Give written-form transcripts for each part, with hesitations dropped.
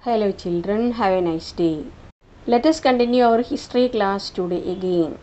Hello children, have a nice day. Let us continue our history class today again.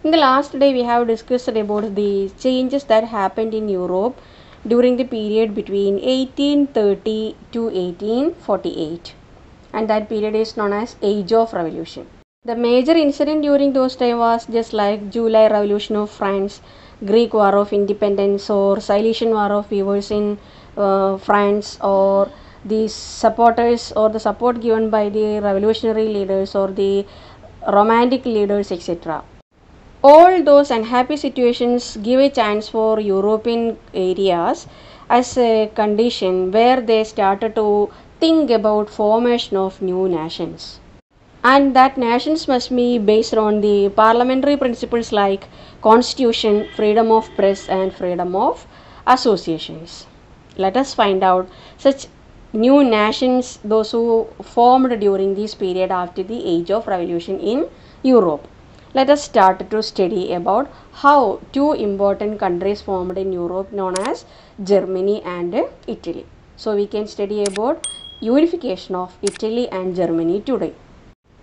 In the last day we have discussed about the changes that happened in Europe during the period between 1830 to 1848, and that period is known as Age of Revolution. The major incident during those times was just like July Revolution of France, Greek War of Independence, or Silesian War of Weavers in France, or the supporters or the support given by the revolutionary leaders or the romantic leaders, etc. All those unhappy situations give a chance for European areas as a condition where they started to think about formation of new nations, and that nations must be based on the parliamentary principles like constitution, freedom of press, and freedom of associations. Let us find out such new nations, those who formed during this period after the Age of Revolution in Europe. Let us start to study about how two important countries formed in Europe known as Germany and Italy. So we can study about unification of Italy and Germany today.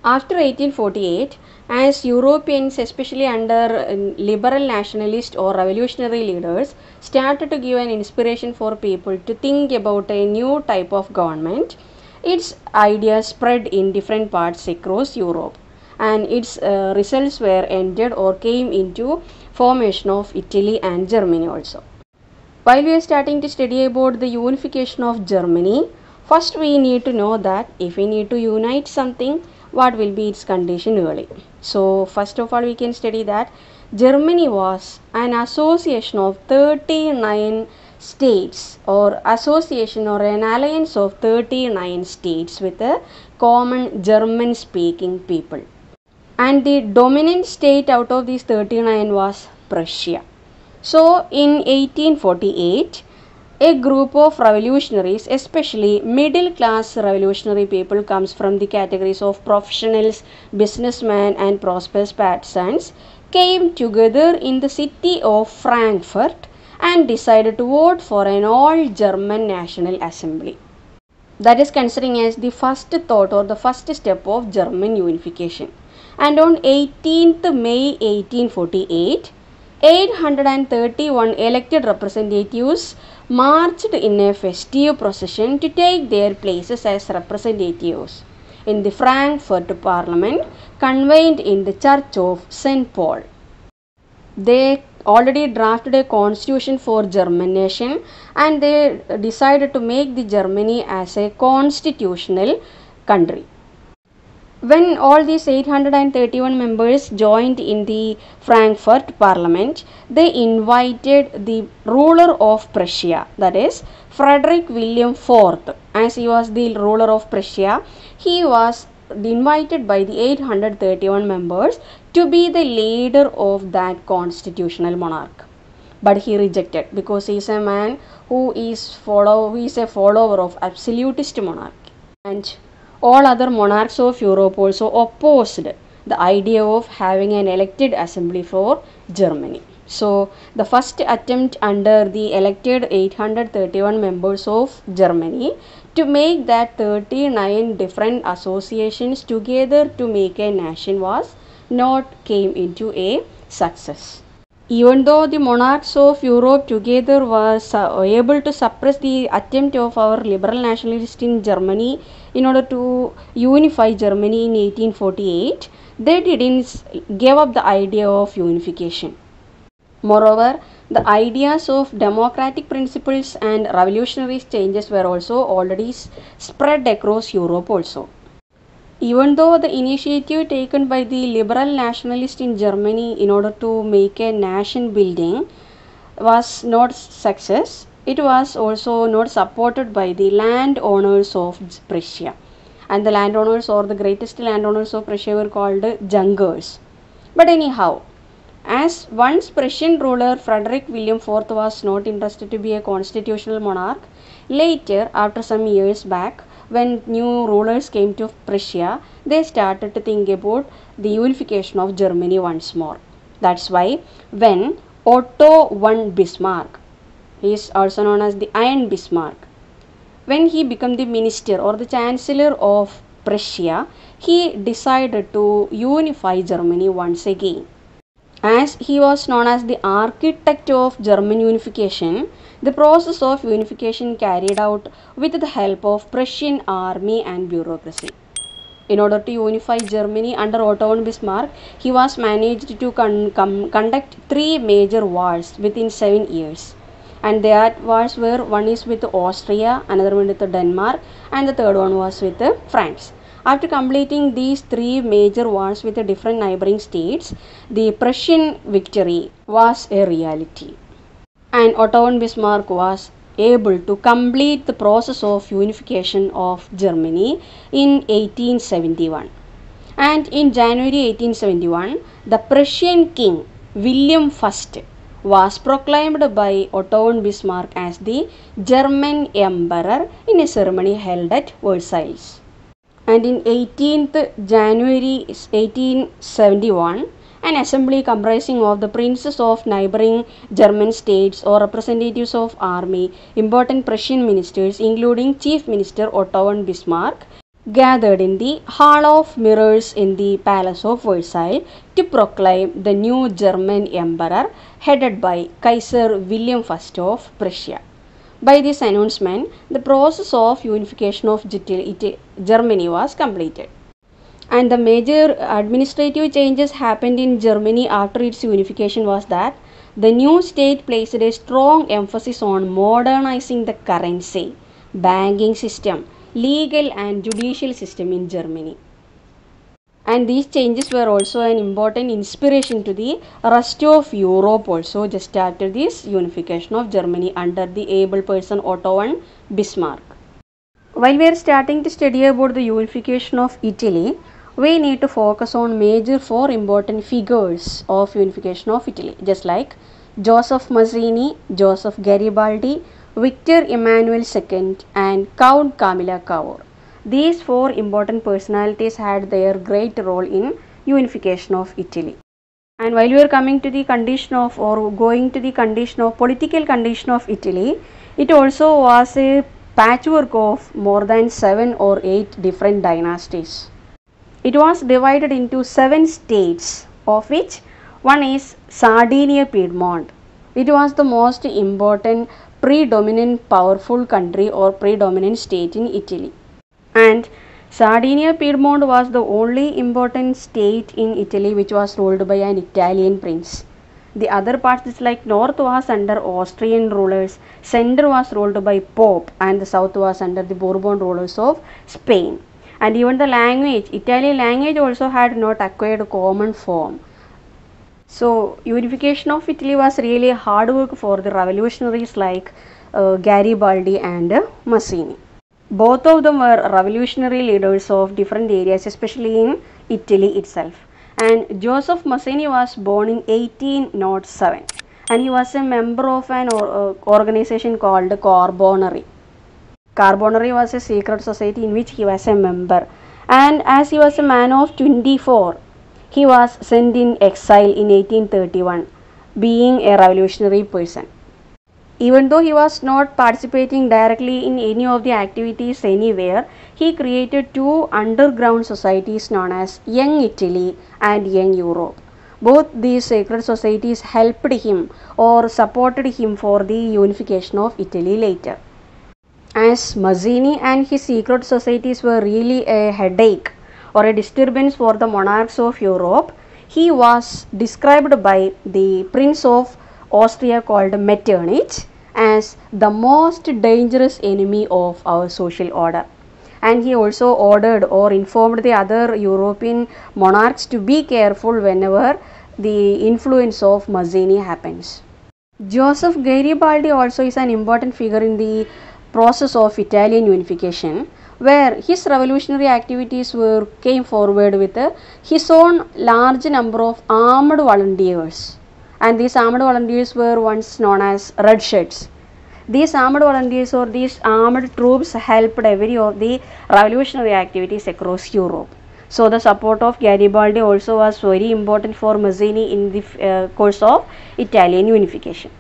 After 1848, as Europeans, especially under liberal nationalist or revolutionary leaders, started to give an inspiration for people to think about a new type of government, its ideas spread in different parts across Europe, and its results were ended or came into formation of Italy and Germany also. While we are starting to study about the unification of Germany, first we need to know that if we need to unite something, what will be its condition really. So first of all we can study that Germany was an association of 39 states, or association or an alliance of 39 states with a common German speaking people. And the dominant state out of these 39 was Prussia. So in 1848, a group of revolutionaries, especially middle class revolutionary people, comes from the categories of professionals, businessmen, and prosperous patrons, came together in the city of Frankfurt and decided to vote for an all German National Assembly. That is considering as the first thought or the first step of German unification. And on 18th May 1848, 831 elected representatives marched in a festive procession to take their places as representatives in the Frankfurt Parliament convened in the Church of St. Paul. They already drafted a constitution for German nation, and they decided to make the Germany as a constitutional country. When all these 831 members joined in the Frankfurt Parliament, they invited the ruler of Prussia, that is Frederick William IV. As he was the ruler of Prussia, he was invited by the 831 members to be the leader of that constitutional monarch. But he rejected, because he is a man who is a follower of absolutist monarchy, and all other monarchs of Europe also opposed the idea of having an elected assembly for Germany. So the first attempt under the elected 831 members of Germany to make that 39 different associations together to make a nation was not came into a success. Even though the monarchs of Europe together was able to suppress the attempt of our liberal nationalists in Germany in order to unify Germany in 1848, they didn't give up the idea of unification. Moreover, the ideas of democratic principles and revolutionary changes were also already spread across Europe also. Even though the initiative taken by the liberal nationalists in Germany in order to make a nation building was not success, it was also not supported by the landowners of Prussia. And the landowners, or the greatest landowners of Prussia, were called Junkers. But anyhow, as once Prussian ruler Frederick William IV was not interested to be a constitutional monarch, later, after some years back, when new rulers came to Prussia, they started to think about the unification of Germany once more. That's why when Otto von Bismarck, he is also known as the Iron Bismarck, when he became the minister or the chancellor of Prussia, he decided to unify Germany once again. As he was known as the architect of German unification, the process of unification carried out with the help of Prussian army and bureaucracy. In order to unify Germany under Otto von Bismarck, he was managed to conduct three major wars within 7 years. And that wars were, one is with Austria, another one with Denmark, and the third one was with France. After completing these three major wars with the different neighboring states, the Prussian victory was a reality. And Otto von Bismarck was able to complete the process of unification of Germany in 1871. And in January 1871, the Prussian king William I was proclaimed by Otto von Bismarck as the German emperor in a ceremony held at Versailles. And in 18th January 1871, an assembly comprising of the princes of neighboring German states or representatives of army, important Prussian ministers including Chief Minister Otto von Bismarck, gathered in the Hall of Mirrors in the Palace of Versailles to proclaim the new German emperor headed by Kaiser William I of Prussia. By this announcement, the process of unification of Germany was completed. And the major administrative changes happened in Germany after its unification was that the new state placed a strong emphasis on modernizing the currency, banking system, legal and judicial system in Germany. And these changes were also an important inspiration to the rest of Europe also just after this unification of Germany under the able person Otto von Bismarck. While we are starting to study about the unification of Italy, we need to focus on major four important figures of unification of Italy, just like Joseph Mazzini, Joseph Garibaldi, Victor Emmanuel II and Count Camilla Cavour. These four important personalities had their great role in unification of Italy. And while we are coming to the condition of or going to the condition of political condition of Italy, it also was a patchwork of more than 7 or 8 different dynasties. It was divided into 7 states, of which one is Sardinia Piedmont. It was the most important predominant powerful country or predominant state in Italy. And Sardinia Piedmont was the only important state in Italy which was ruled by an Italian prince. The other parts like north was under Austrian rulers, center was ruled by Pope and the south was under the Bourbon rulers of Spain. And even the language, Italian language also had not acquired a common form. So unification of Italy was really hard work for the revolutionaries like Garibaldi and Mazzini. Both of them were revolutionary leaders of different areas, especially in Italy itself. And Joseph Mazzini was born in 1807 and he was a member of an organization called Carbonari. Carbonari was a secret society in which he was a member, and as he was a man of 24, he was sent in exile in 1831, being a revolutionary person. Even though he was not participating directly in any of the activities anywhere, he created 2 underground societies known as Young Italy and Young Europe. Both these secret societies helped him or supported him for the unification of Italy later. As Mazzini and his secret societies were really a headache or a disturbance for the monarchs of Europe, he was described by the Prince of Austria called Metternich as the most dangerous enemy of our social order. And he also ordered or informed the other European monarchs to be careful whenever the influence of Mazzini happens. Joseph Garibaldi also is an important figure in the process of Italian unification, where his revolutionary activities came forward with his own large number of armed volunteers, and these armed volunteers were once known as red shirts. These armed volunteers or these armed troops helped every of the revolutionary activities across Europe. So the support of Garibaldi also was very important for Mazzini in the course of Italian unification.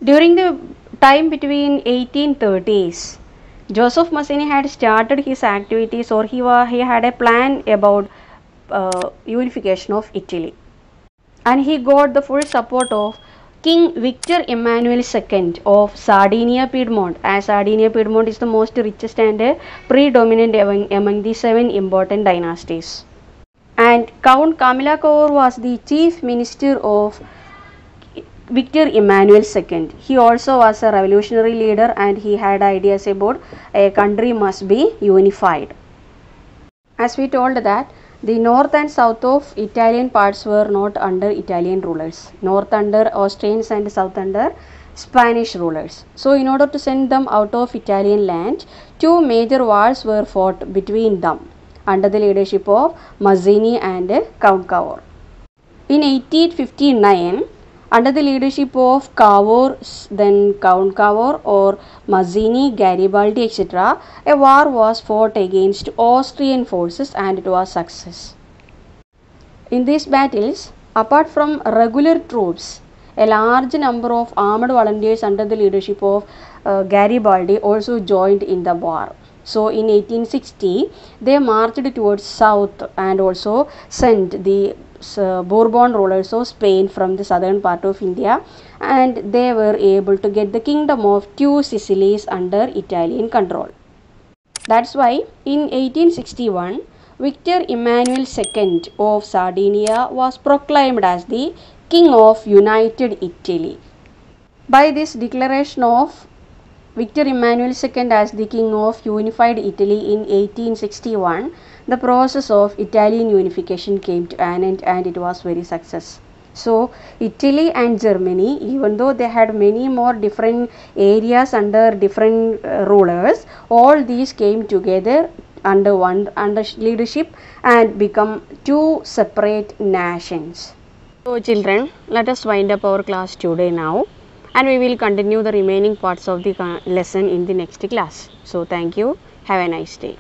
During the time between 1830s Joseph Mazzini had started his activities, or he had a plan about unification of Italy, and he got the full support of King Victor Emmanuel II of Sardinia Piedmont, as Sardinia Piedmont is the most richest and predominant among the 7 important dynasties. And Count Camilla Cavour was the chief minister of Victor Emmanuel II. He also was a revolutionary leader, and he had ideas about a country must be unified. As we told that the north and south of Italian parts were not under Italian rulers, north under Austrians and south under Spanish rulers. So in order to send them out of Italian land, 2 major wars were fought between them under the leadership of Mazzini and Count Cavour. In 1859, under the leadership of Cavour, then Count Cavour, or Mazzini, Garibaldi, etc., a war was fought against Austrian forces, and it was success. In these battles, apart from regular troops, a large number of armed volunteers under the leadership of Garibaldi also joined in the war. So in 1860, they marched towards south and also sent the Bourbon rulers of Spain from the southern part of India, and they were able to get the kingdom of 2 Sicilies under Italian control. That's why in 1861, Victor Emmanuel II of Sardinia was proclaimed as the King of United Italy. By this declaration of Victor Emmanuel II as the King of Unified Italy in 1861, the process of Italian unification came to an end, and it was very successful. So Italy and Germany, even though they had many more different areas under different rulers, all these came together under leadership and become 2 separate nations. So children, let us wind up our class today now, and we will continue the remaining parts of the lesson in the next class. So thank you. Have a nice day.